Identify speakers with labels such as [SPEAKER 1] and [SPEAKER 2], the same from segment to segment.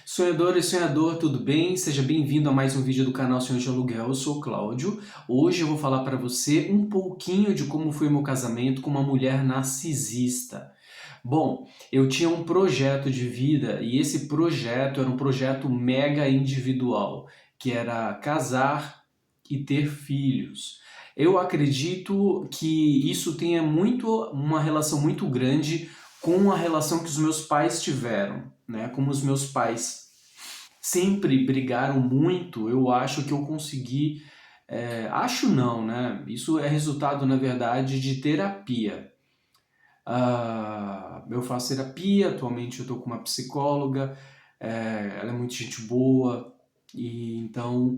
[SPEAKER 1] Sonhador e sonhador, tudo bem? Seja bem-vindo a mais um vídeo do canal Sonhos de Aluguel. Eu sou o Cláudio. Hoje eu vou falar para você um pouquinho de como foi o meu casamento com uma mulher narcisista. Bom, eu tinha um projeto de vida e esse projeto era um projeto mega individual, que era casar e ter filhos. Eu acredito que isso tenha uma relação muito grande com a relação que os meus pais tiveram, né? Como os meus pais sempre brigaram muito, eu acho que eu consegui. Acho não, né? Isso é resultado, na verdade, de terapia. Eu faço terapia, atualmente eu estou com uma psicóloga, ela é muito gente boa, e então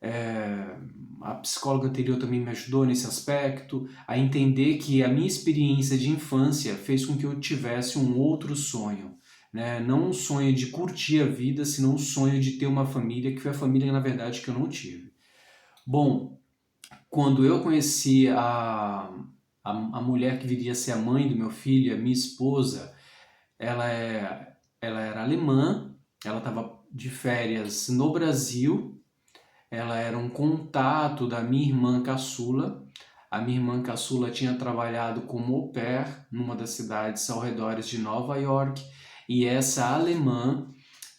[SPEAKER 1] é, a psicóloga anterior também me ajudou nesse aspecto, a entender que a minha experiência de infância fez com que eu tivesse um outro sonho, né? Não um sonho de curtir a vida, senão um sonho de ter uma família, que foi a família, na verdade, que eu não tive. Bom, quando eu conheci a mulher que viria a ser a mãe do meu filho, a minha esposa, ela era alemã, ela estava de férias no Brasil, ela era um contato da minha irmã caçula. A minha irmã caçula tinha trabalhado como au pair numa das cidades ao redor de Nova York, e essa alemã,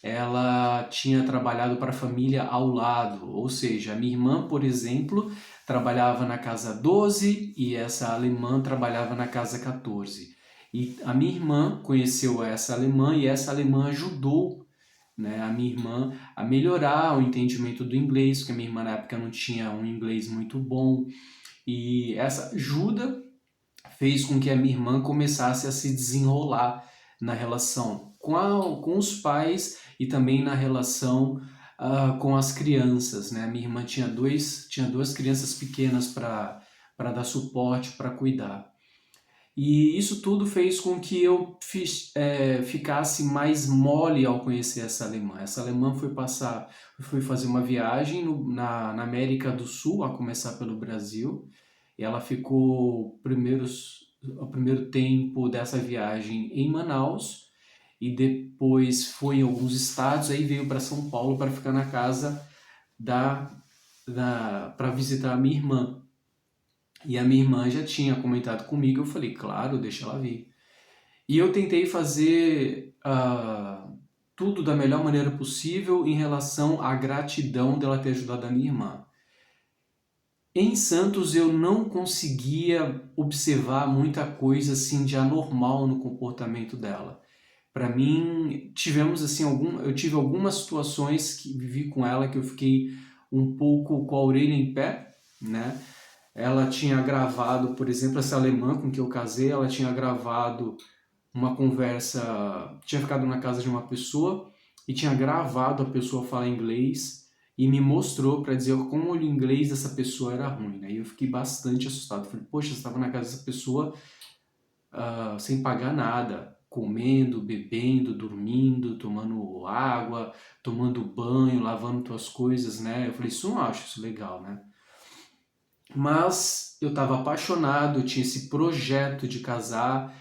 [SPEAKER 1] ela tinha trabalhado para a família ao lado, ou seja, a minha irmã, por exemplo, trabalhava na casa 12 e essa alemã trabalhava na casa 14. E a minha irmã conheceu essa alemã e essa alemã ajudou, né, a minha irmã a melhorar o entendimento do inglês, porque a minha irmã na época não tinha um inglês muito bom. E essa ajuda fez com que a minha irmã começasse a se desenrolar na relação com os pais e também na relação com as crianças, né? A minha irmã tinha duas crianças pequenas para dar suporte, para cuidar. E isso tudo fez com que ficasse mais mole ao conhecer essa alemã. Essa alemã foi fazer uma viagem na América do Sul, a começar pelo Brasil, e ela ficou o primeiro tempo dessa viagem em Manaus, e depois foi em alguns estados, aí veio para São Paulo para ficar na casa para visitar a minha irmã. E a minha irmã já tinha comentado comigo, eu falei, claro, deixa ela vir. E eu tentei fazer tudo da melhor maneira possível em relação à gratidão dela ter ajudado a minha irmã. Em Santos eu não conseguia observar muita coisa assim de anormal no comportamento dela. Para mim, eu tive algumas situações que vivi com ela que eu fiquei um pouco com a orelha em pé, né? Ela tinha gravado, por exemplo, essa alemã com que eu casei, ela tinha gravado uma conversa, tinha ficado na casa de uma pessoa e tinha gravado a pessoa falar inglês e me mostrou para dizer como o inglês dessa pessoa era ruim, né? E eu fiquei bastante assustado. Falei, poxa, você estava na casa dessa pessoa sem pagar nada, comendo, bebendo, dormindo, tomando água, tomando banho, lavando tuas coisas, né? Eu falei, isso não acho isso legal, né? Mas eu estava apaixonado, eu tinha esse projeto de casar,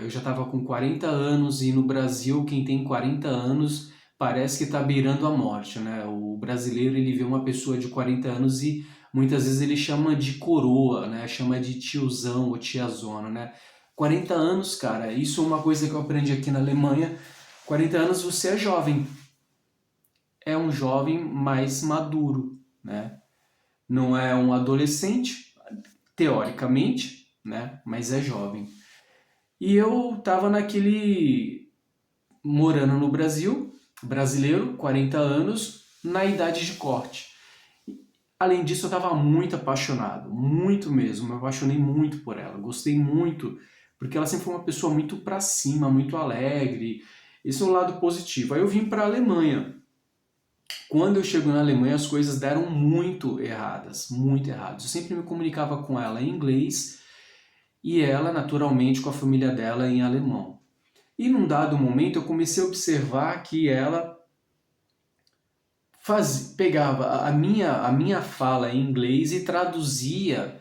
[SPEAKER 1] eu já estava com 40 anos e no Brasil quem tem 40 anos parece que está beirando a morte, né? O brasileiro ele vê uma pessoa de 40 anos e muitas vezes ele chama de coroa, né? Chama de tiozão ou tiazona, né? 40 anos, cara, isso é uma coisa que eu aprendi aqui na Alemanha. 40 anos você é jovem, é um jovem mais maduro, né? Não é um adolescente, teoricamente, né? Mas é jovem. E eu tava morando no Brasil, brasileiro, 40 anos, na idade de corte. Além disso, eu estava muito apaixonado, muito mesmo. Me apaixonei muito por ela, gostei muito, porque ela sempre foi uma pessoa muito pra cima, muito alegre. Esse é um lado positivo. Aí eu vim para a Alemanha. Quando eu chego na Alemanha, as coisas deram muito erradas, muito erradas. Eu sempre me comunicava com ela em inglês e ela, naturalmente, com a família dela em alemão. E num dado momento eu comecei a observar que ela pegava a minha fala em inglês e traduzia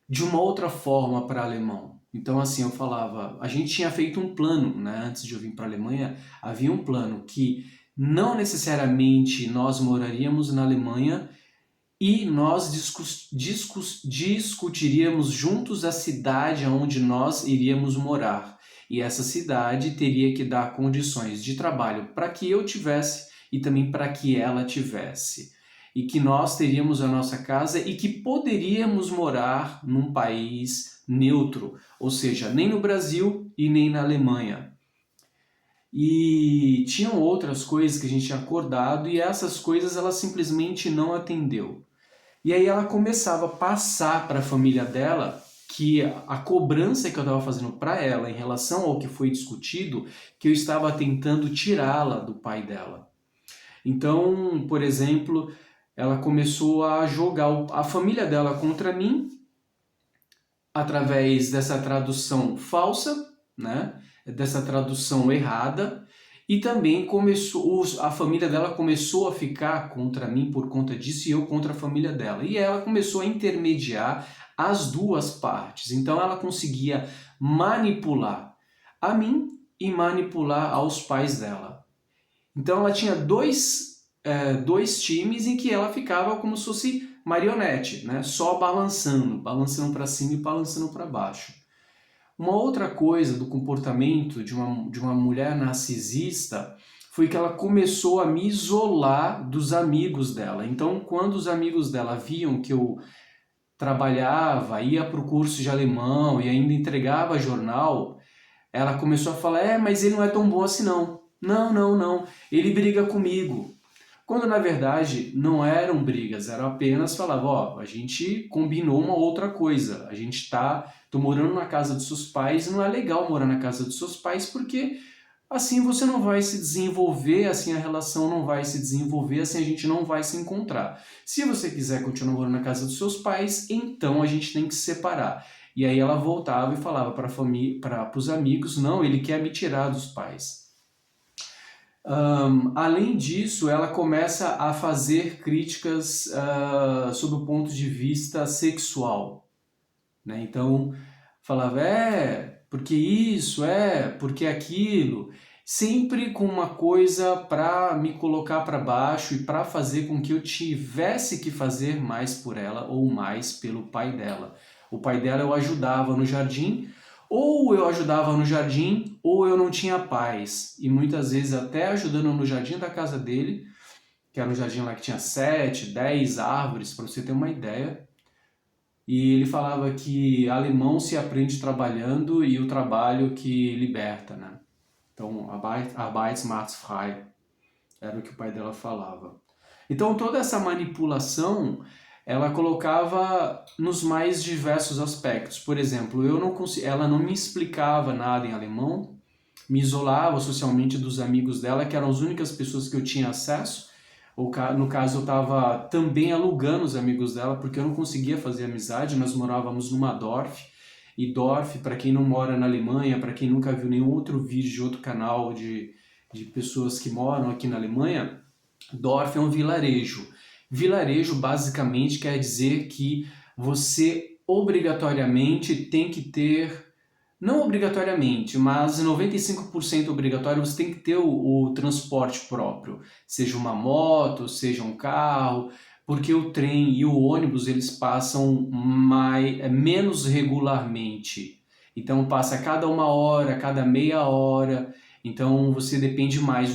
[SPEAKER 1] de uma outra forma para alemão. Então, assim, eu falava, a gente tinha feito um plano, né? Antes de eu vir para a Alemanha, havia um plano que não necessariamente nós moraríamos na Alemanha e nós discutiríamos juntos a cidade onde nós iríamos morar. E essa cidade teria que dar condições de trabalho para que eu tivesse e também para que ela tivesse. E que nós teríamos a nossa casa e que poderíamos morar num país neutro, ou seja, nem no Brasil e nem na Alemanha. E tinham outras coisas que a gente tinha acordado e essas coisas ela simplesmente não atendeu. E aí ela começava a passar para a família dela que a cobrança que eu estava fazendo para ela em relação ao que foi discutido, que eu estava tentando tirá-la do pai dela. Então, por exemplo, ela começou a jogar a família dela contra mim através dessa tradução falsa, né? Dessa tradução errada, e também a família dela começou a ficar contra mim por conta disso e eu contra a família dela. E ela começou a intermediar as duas partes. Então ela conseguia manipular a mim e manipular aos pais dela. Então ela tinha dois times em que ela ficava como se fosse marionete, né? Só balançando para cima e balançando para baixo. Uma outra coisa do comportamento de uma mulher narcisista foi que ela começou a me isolar dos amigos dela. Então, quando os amigos dela viam que eu trabalhava, ia para o curso de alemão e ainda entregava jornal, ela começou a falar: mas ele não é tão bom assim não. Não, não, não. Ele briga comigo. Quando na verdade não eram brigas, era apenas falava, a gente combinou uma outra coisa. Tô morando na casa dos seus pais, e não é legal morar na casa dos seus pais porque assim você não vai se desenvolver, assim a relação não vai se desenvolver, assim a gente não vai se encontrar. Se você quiser continuar morando na casa dos seus pais, então a gente tem que se separar. E aí ela voltava e falava para os amigos, não, ele quer me tirar dos pais. Além disso, ela começa a fazer críticas sob o ponto de vista sexual, né? Então, falava, porque isso, porque aquilo, sempre com uma coisa para me colocar para baixo e para fazer com que eu tivesse que fazer mais por ela ou mais pelo pai dela. O pai dela eu ajudava no jardim, ou eu ajudava no jardim, ou eu não tinha paz. E muitas vezes até ajudando no jardim da casa dele, que era um jardim lá que tinha 7, 10 árvores, para você ter uma ideia. E ele falava que alemão se aprende trabalhando e o trabalho que liberta, né? Então, Arbeit macht frei, era o que o pai dela falava. Então, toda essa manipulação, ela colocava nos mais diversos aspectos. Por exemplo, ela não me explicava nada em alemão, me isolava socialmente dos amigos dela, que eram as únicas pessoas que eu tinha acesso. No caso, eu estava também alugando os amigos dela, porque eu não conseguia fazer amizade, nós morávamos numa Dorf, e Dorf, para quem não mora na Alemanha, para quem nunca viu nenhum outro vídeo de outro canal de pessoas que moram aqui na Alemanha, Dorf é um vilarejo. Vilarejo basicamente quer dizer que você obrigatoriamente tem que ter, não obrigatoriamente, mas 95% obrigatório, você tem que ter o transporte próprio, seja uma moto, seja um carro, porque o trem e o ônibus eles passam menos regularmente. Então passa a cada 1 hora, a cada meia hora, então você depende mais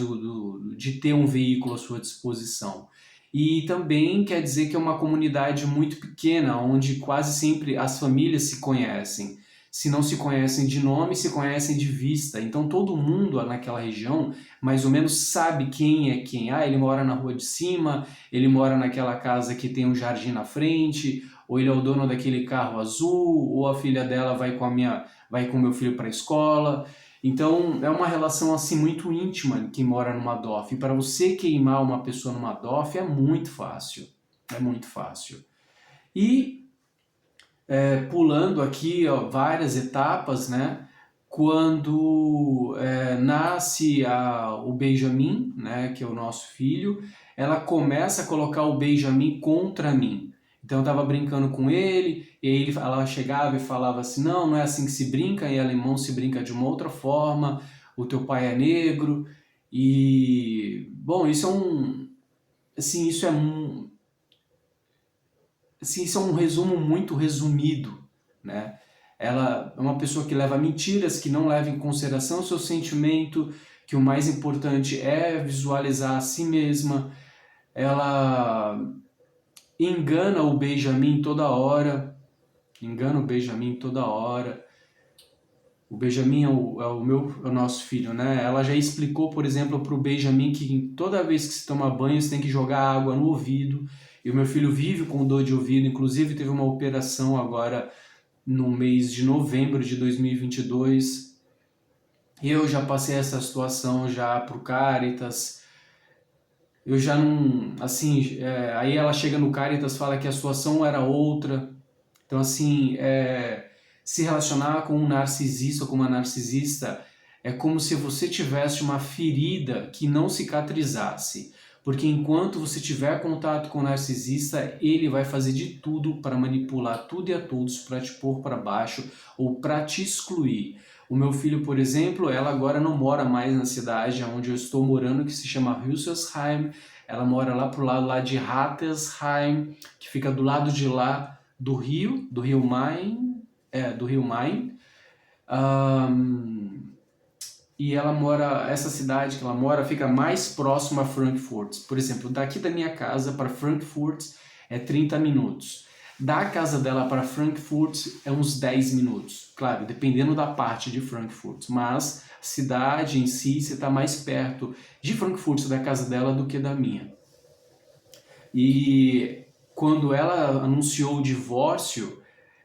[SPEAKER 1] de ter um veículo à sua disposição. E também quer dizer que é uma comunidade muito pequena, onde quase sempre as famílias se conhecem. Se não se conhecem de nome, se conhecem de vista. Então todo mundo naquela região mais ou menos sabe quem é quem. Ele mora na rua de cima, ele mora naquela casa que tem um jardim na frente, ou ele é o dono daquele carro azul, ou a filha dela vai com o meu filho para a escola. Então é uma relação assim muito íntima que mora numa DOF. E para você queimar uma pessoa numa DOF é muito fácil. É muito fácil. E pulando aqui várias etapas, né? Quando nasce o Benjamin, né, que é o nosso filho, ela começa a colocar o Benjamin contra mim. Então eu tava brincando com ele, e aí ela chegava e falava assim, não, não é assim que se brinca, em alemão se brinca de uma outra forma, o teu pai é negro, e... Bom, isso é um... Assim, isso é um resumo muito resumido, né? Ela é uma pessoa que leva mentiras, que não leva em consideração o seu sentimento, que o mais importante é visualizar a si mesma. Ela engana o Benjamin toda hora, engana o Benjamin toda hora. O Benjamin é o nosso filho, né? Ela já explicou, por exemplo, para o Benjamin que toda vez que se toma banho você tem que jogar água no ouvido. E o meu filho vive com dor de ouvido, inclusive teve uma operação agora no mês de novembro de 2022. Eu já passei essa situação já pro Caritas. Eu já não, assim, aí ela chega no Caritas, fala que a situação era outra. Então, assim, se relacionar com um narcisista ou com uma narcisista é como se você tivesse uma ferida que não cicatrizasse. Porque enquanto você tiver contato com o narcisista, ele vai fazer de tudo para manipular tudo e a todos, para te pôr para baixo ou para te excluir. O meu filho, por exemplo, ela agora não mora mais na cidade onde eu estou morando, que se chama Hildesheim. Ela mora lá pro lado lá de Hattersheim, que fica do lado de lá do rio Main, e ela mora, essa cidade que ela mora fica mais próxima a Frankfurt. Por exemplo, daqui da minha casa para Frankfurt é 30 minutos. Da casa dela para Frankfurt é uns 10 minutos. Claro, dependendo da parte de Frankfurt, mas a cidade em si, você está mais perto de Frankfurt da casa dela do que da minha. E quando ela anunciou o divórcio,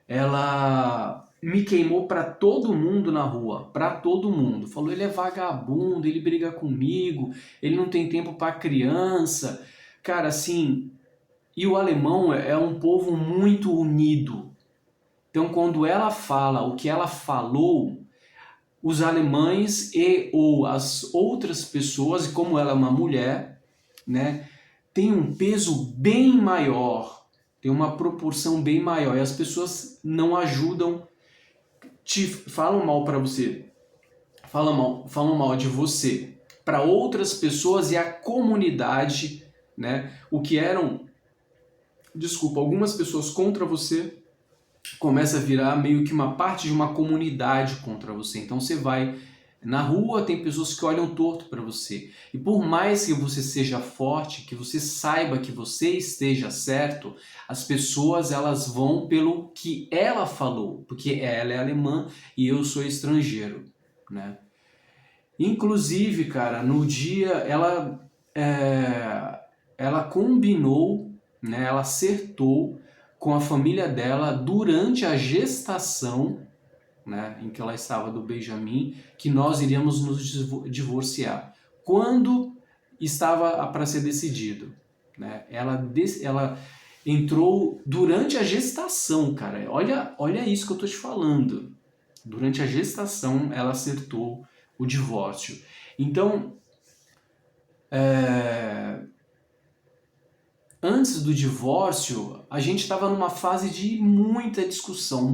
[SPEAKER 1] ela me queimou para todo mundo na rua, para todo mundo. Falou, ele é vagabundo, ele briga comigo, ele não tem tempo para criança. Cara, assim, e o alemão é um povo muito unido. Então, quando ela fala o que ela falou, os alemães e ou as outras pessoas, e como ela é uma mulher, né, tem um peso bem maior, tem uma proporção bem maior, e as pessoas não ajudam, falam mal para você, falam mal de você para outras pessoas e a comunidade, né? O que eram, algumas pessoas contra você, começa a virar meio que uma parte de uma comunidade contra você. Então você vai na rua, tem pessoas que olham torto para você. E por mais que você seja forte, que você saiba que você esteja certo, as pessoas elas vão pelo que ela falou, porque ela é alemã e eu sou estrangeiro, né? Inclusive, cara, no dia ela combinou, né? Ela acertou com a família dela durante a gestação, né, em que ela estava do Benjamin, que nós iríamos nos divorciar. Quando estava para ser decidido, né, ela entrou durante a gestação, cara. Olha isso que eu tô te falando. Durante a gestação, ela acertou o divórcio. Então, antes do divórcio, a gente estava numa fase de muita discussão,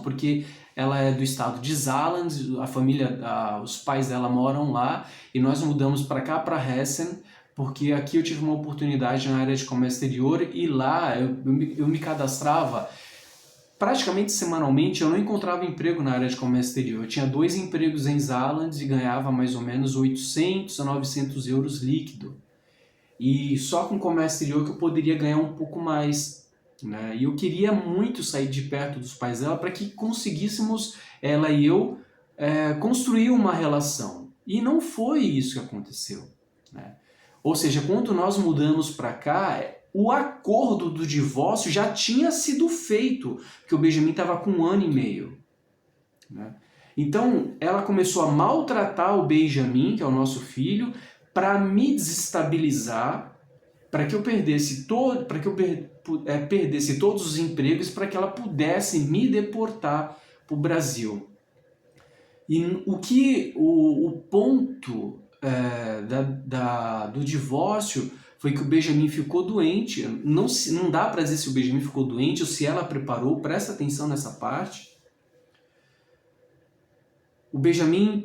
[SPEAKER 1] porque ela é do estado de Saarland, a família, os pais dela moram lá, e nós mudamos para cá, para Hessen, porque aqui eu tive uma oportunidade na área de comércio exterior, e lá eu me cadastrava praticamente semanalmente. Eu não encontrava emprego na área de comércio exterior. Eu tinha 2 empregos em Saarland e ganhava mais ou menos 800 a 900 euros líquido. E só com comércio exterior que eu poderia ganhar um pouco mais, né? E eu queria muito sair de perto dos pais dela para que conseguíssemos, ela e eu, construir uma relação. E não foi isso que aconteceu, né? Ou seja, quando nós mudamos para cá, o acordo do divórcio já tinha sido feito, porque o Benjamin estava com 1 ano e meio, né? Então ela começou a maltratar o Benjamin, que é o nosso filho, para me desestabilizar, para que eu perdesse perdesse todos os empregos, para que ela pudesse me deportar para o Brasil. E o ponto do divórcio foi que o Benjamin ficou doente. Não dá para dizer se o Benjamin ficou doente ou se ela preparou, presta atenção nessa parte. O Benjamin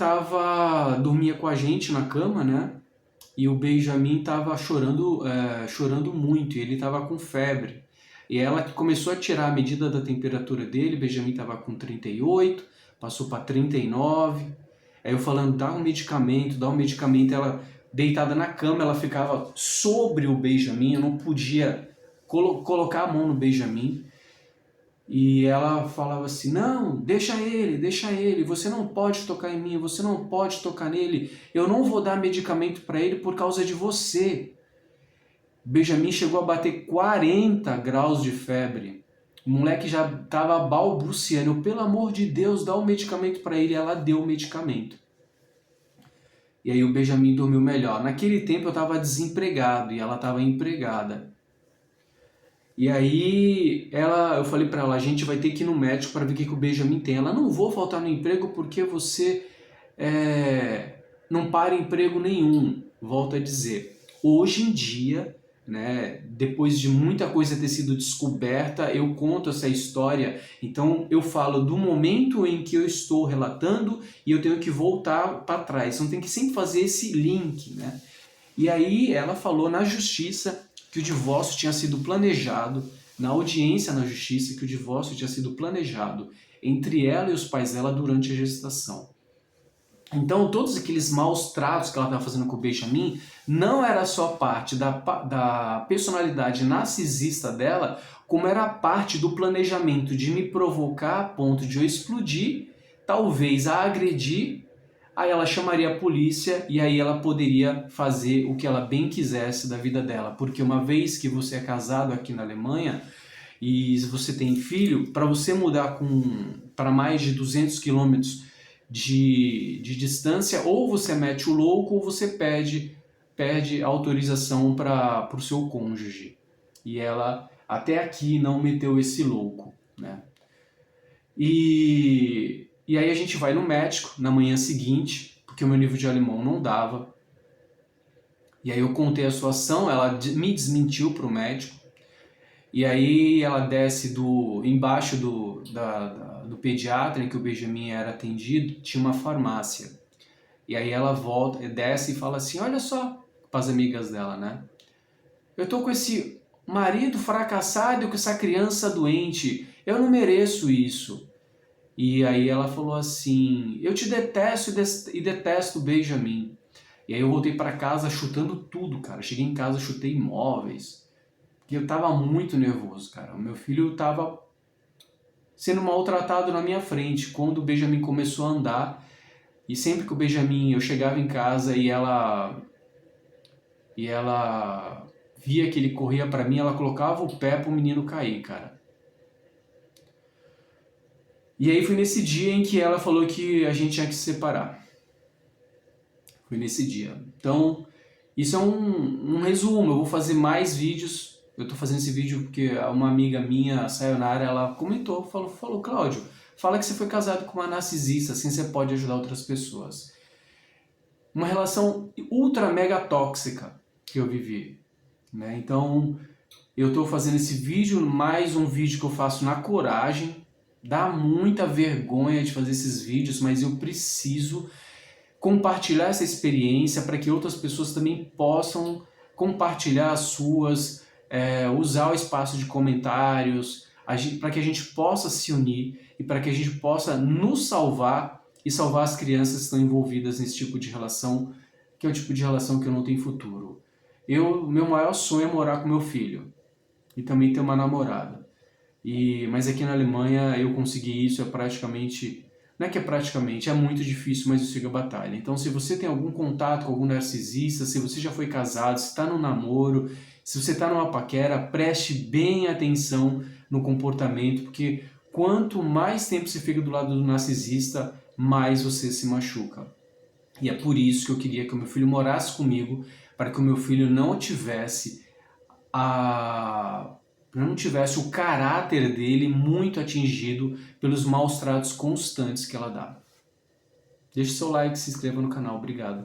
[SPEAKER 1] dormia com a gente na cama, né? E o Benjamin estava chorando muito, e ele estava com febre. E ela começou a tirar a medida da temperatura dele, o Benjamin estava com 38, passou para 39. Aí eu falando, dá um medicamento, ela deitada na cama, ela ficava sobre o Benjamin, eu não podia colocar a mão no Benjamin. E ela falava assim, não, deixa ele, você não pode tocar em mim, você não pode tocar nele, eu não vou dar medicamento para ele por causa de você. Benjamin chegou a bater 40 graus de febre, o moleque já estava balbuciando, pelo amor de Deus, dá um medicamento para ele, ela deu o medicamento. E aí o Benjamin dormiu melhor. Naquele tempo eu estava desempregado e ela estava empregada. E aí eu falei para ela, a gente vai ter que ir no médico para ver o que o Benjamin tem. Ela, não vou faltar no emprego porque você não para emprego nenhum. Volto a dizer, hoje em dia, né, depois de muita coisa ter sido descoberta, eu conto essa história, então eu falo do momento em que eu estou relatando e eu tenho que voltar para trás, então tem que sempre fazer esse link, né? E aí ela falou na justiça que o divórcio tinha sido planejado, na audiência na justiça, que o divórcio tinha sido planejado entre ela e os pais dela durante a gestação. Então, todos aqueles maus tratos que ela estava fazendo com o Benjamin não era só parte da personalidade narcisista dela, como era parte do planejamento de me provocar a ponto de eu explodir, talvez a agredir, aí ela chamaria a polícia e aí ela poderia fazer o que ela bem quisesse da vida dela. Porque uma vez que você é casado aqui na Alemanha e você tem filho, para você mudar para mais de 200 quilômetros de distância, ou você mete o louco ou você pede autorização para o seu cônjuge. E ela até aqui não meteu esse louco, né? E aí a gente vai no médico na manhã seguinte, porque o meu nível de alemão não dava. E aí eu contei a situação, ela me desmentiu para o médico. E aí ela desce embaixo do pediatra em que o Benjamin era atendido, tinha uma farmácia. E aí ela volta, desce e fala assim, olha só, para as amigas dela, né? Eu tô com esse marido fracassado e com essa criança doente, eu não mereço isso. E aí ela falou assim, eu te detesto e detesto o Benjamin. E aí eu voltei para casa chutando tudo, cara. Cheguei em casa, chutei móveis. Porque eu tava muito nervoso, cara. O meu filho tava sendo maltratado na minha frente. Quando o Benjamin começou a andar, e sempre que o Benjamin, eu chegava em casa e ela via que ele corria para mim, ela colocava o pé pro menino cair, cara. E aí foi nesse dia em que ela falou que a gente tinha que se separar. Foi nesse dia. Então, isso é um resumo. Eu vou fazer mais vídeos. Eu tô fazendo esse vídeo porque uma amiga minha, a Sayonara, ela comentou, falou, Cláudio, fala que você foi casado com uma narcisista, assim você pode ajudar outras pessoas. Uma relação ultra mega tóxica que eu vivi, né? Então, eu tô fazendo esse vídeo, mais um vídeo que eu faço na coragem. Dá muita vergonha de fazer esses vídeos, mas eu preciso compartilhar essa experiência para que outras pessoas também possam compartilhar as suas, usar o espaço de comentários, para que a gente possa se unir e para que a gente possa nos salvar e salvar as crianças que estão envolvidas nesse tipo de relação, que é o tipo de relação que eu não tenho futuro. Meu maior sonho é morar com meu filho e também ter uma namorada. Mas aqui na Alemanha eu consegui isso, não é que é praticamente, é muito difícil, mas eu sigo a batalha. Então se você tem algum contato com algum narcisista, se você já foi casado, se está no namoro, se você está numa paquera, preste bem atenção no comportamento, porque quanto mais tempo você fica do lado do narcisista, mais você se machuca. E é por isso que eu queria que o meu filho morasse comigo, para que o meu filho não tivesse o caráter dele muito atingido pelos maus tratos constantes que ela dá. Deixe seu like, se inscreva no canal. Obrigado.